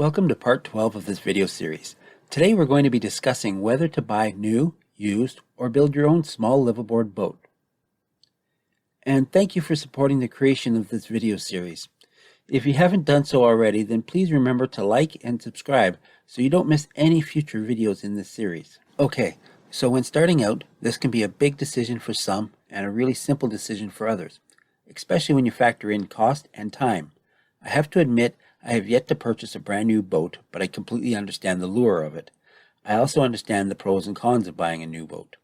Welcome to part 12 of this video series. Today we're going to be discussing whether to buy new, used, or build your own small liveaboard boat. And thank you for supporting the creation of this video series. If you haven't done so already, then please remember to like and subscribe so you don't miss any future videos in this series. Okay, so when starting out, this can be a big decision for some and a really simple decision for others, especially when you factor in cost and time. I have to admit, I have yet to purchase a brand new boat, but I completely understand the lure of it. I also understand the pros and cons of buying a new boat.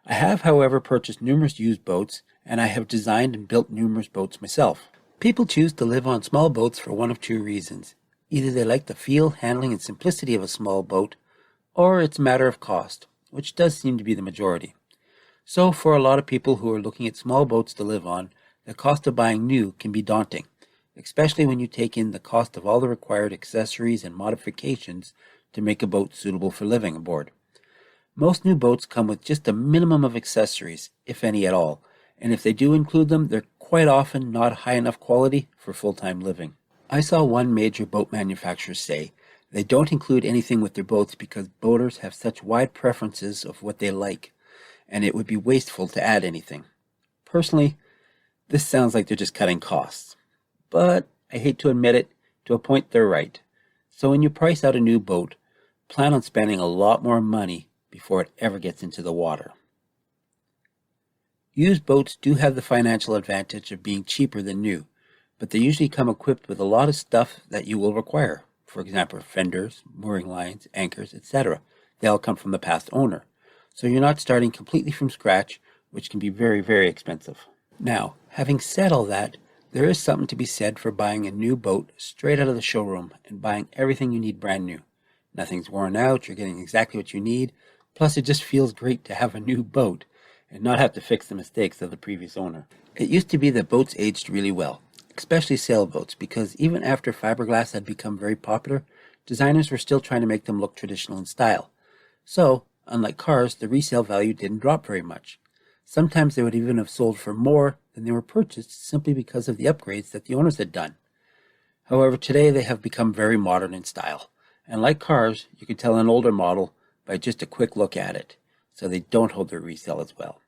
I have, however, purchased numerous used boats, and I have designed and built numerous boats myself. People choose to live on small boats for one of two reasons. Either they like the feel, handling, and simplicity of a small boat, or it's a matter of cost, which does seem to be the majority. So for a lot of people who are looking at small boats to live on, the cost of buying new can be daunting, especially when you take in the cost of all the required accessories and modifications to make a boat suitable for living aboard. Most new boats come with just a minimum of accessories, if any at all, and if they do include them, they're quite often not high enough quality for full-time living. I saw one major boat manufacturer say they don't include anything with their boats because boaters have such wide preferences of what they like, and it would be wasteful to add anything. Personally, this sounds like they're just cutting costs. But I hate to admit it, to a point they're right. So when you price out a new boat, plan on spending a lot more money before it ever gets into the water. Used boats do have the financial advantage of being cheaper than new, but they usually come equipped with a lot of stuff that you will require. For example, fenders, mooring lines, anchors, etc. They all come from the past owner. So you're not starting completely from scratch, which can be very, very expensive. Now, having said all that, there is something to be said for buying a new boat straight out of the showroom and buying everything you need brand new. Nothing's worn out, you're getting exactly what you need, plus it just feels great to have a new boat and not have to fix the mistakes of the previous owner. It used to be that boats aged really well, especially sailboats, because even after fiberglass had become very popular, designers were still trying to make them look traditional in style. So, unlike cars, the resale value didn't drop very much. Sometimes they would even have sold for more than they were purchased simply because of the upgrades that the owners had done. However, today they have become very modern in style, and like cars, you can tell an older model by just a quick look at it, so they don't hold their resale as well.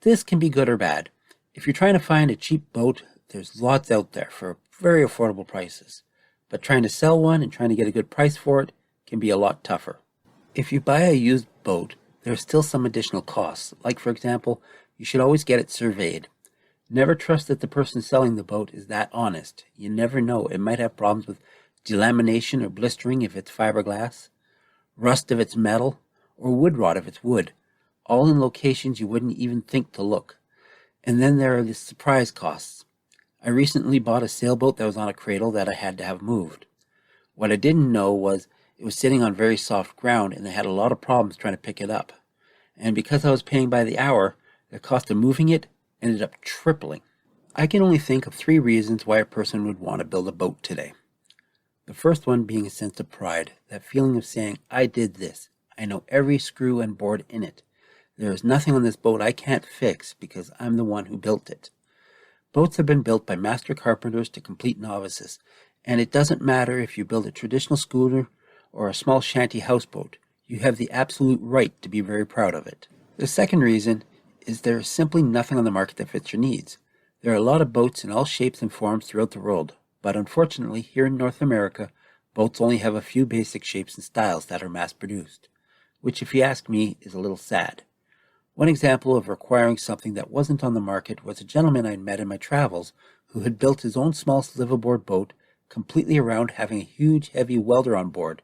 This can be good or bad. If you're trying to find a cheap boat, there's lots out there for very affordable prices, but trying to sell one and trying to get a good price for it can be a lot tougher. If you buy a used boat, there are still some additional costs, like for example, you should always get it surveyed. Never trust that the person selling the boat is that honest. You never know, it might have problems with delamination or blistering if it's fiberglass, rust if it's metal, or wood rot if it's wood, all in locations you wouldn't even think to look. And then there are the surprise costs. I recently bought a sailboat that was on a cradle that I had to have moved. What I didn't know was it was sitting on very soft ground and they had a lot of problems trying to pick it up. And because I was paying by the hour, the cost of moving it ended up tripling. I can only think of 3 reasons why a person would want to build a boat today. The first one being a sense of pride, that feeling of saying, I did this. I know every screw and board in it. There is nothing on this boat I can't fix because I'm the one who built it. Boats have been built by master carpenters to complete novices, and it doesn't matter if you build a traditional schooner or a small shanty houseboat. You have the absolute right to be very proud of it. The second reason is there is simply nothing on the market that fits your needs. There are a lot of boats in all shapes and forms throughout the world, but unfortunately here in North America, boats only have a few basic shapes and styles that are mass-produced, which if you ask me is a little sad. One example of requiring something that wasn't on the market was a gentleman I met in my travels who had built his own small liveaboard boat completely around having a huge heavy welder on board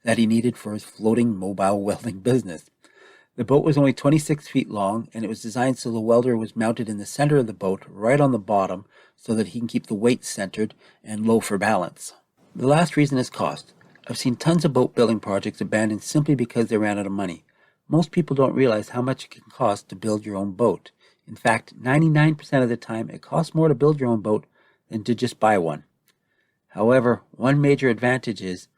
that he needed for his floating mobile welding business. The boat was only 26 feet long, and it was designed so the welder was mounted in the center of the boat, right on the bottom, so that he can keep the weight centered and low for balance. The last reason is cost. I've seen tons of boat building projects abandoned simply because they ran out of money. Most people don't realize how much it can cost to build your own boat. In fact, 99% of the time, it costs more to build your own boat than to just buy one. However, one major advantage is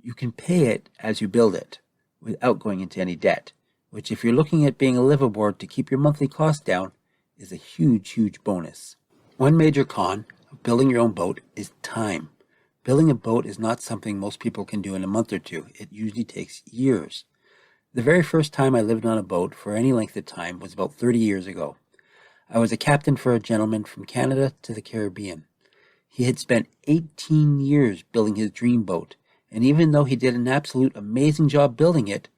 you can pay it as you build it without going into any debt, which if you're looking at being a liveaboard to keep your monthly costs down is a huge, huge bonus. One major con of building your own boat is time. Building a boat is not something most people can do in a month or two. It usually takes years. The very first time I lived on a boat for any length of time was about 30 years ago. I was a captain for a gentleman from Canada to the Caribbean. He had spent 18 years building his dream boat, and even though he did an absolute amazing job building it,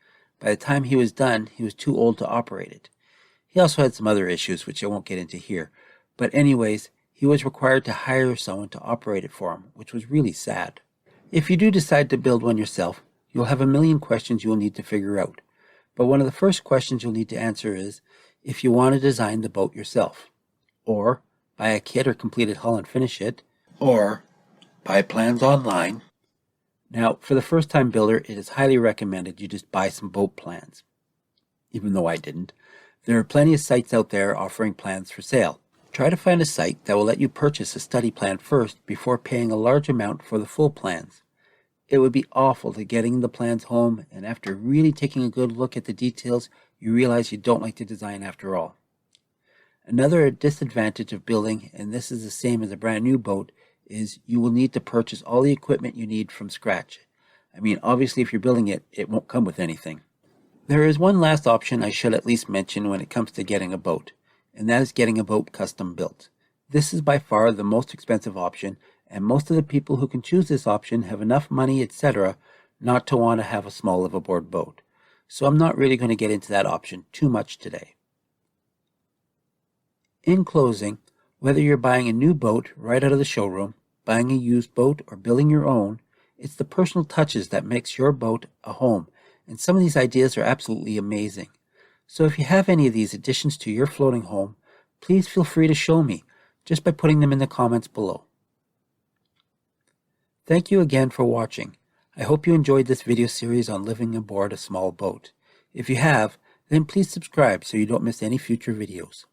by the time he was done, he was too old to operate it. He also had some other issues, which I won't get into here. But anyways, he was required to hire someone to operate it for him, which was really sad. If you do decide to build one yourself, you'll have a million questions you'll need to figure out. But one of the first questions you'll need to answer is if you want to design the boat yourself, or buy a kit or completed hull and finish it, or buy plans online. Now, for the first-time builder, it is highly recommended you just buy some boat plans. Even though I didn't. There are plenty of sites out there offering plans for sale. Try to find a site that will let you purchase a study plan first before paying a large amount for the full plans. It would be awful to getting the plans home and after really taking a good look at the details, you realize you don't like the design after all. Another disadvantage of building, and this is the same as a brand new boat, is you will need to purchase all the equipment you need from scratch. I mean, obviously if you're building it, it won't come with anything. There is one last option I should at least mention when it comes to getting a boat, and that is getting a boat custom built. This is by far the most expensive option, and most of the people who can choose this option have enough money, etc., not to want to have a small liveaboard boat. So I'm not really going to get into that option too much today. In closing, whether you're buying a new boat right out of the showroom, buying a used boat, or building your own, it's the personal touches that makes your boat a home, and some of these ideas are absolutely amazing. So if you have any of these additions to your floating home, please feel free to show me, just by putting them in the comments below. Thank you again for watching. I hope you enjoyed this video series on living aboard a small boat. If you have, then please subscribe so you don't miss any future videos.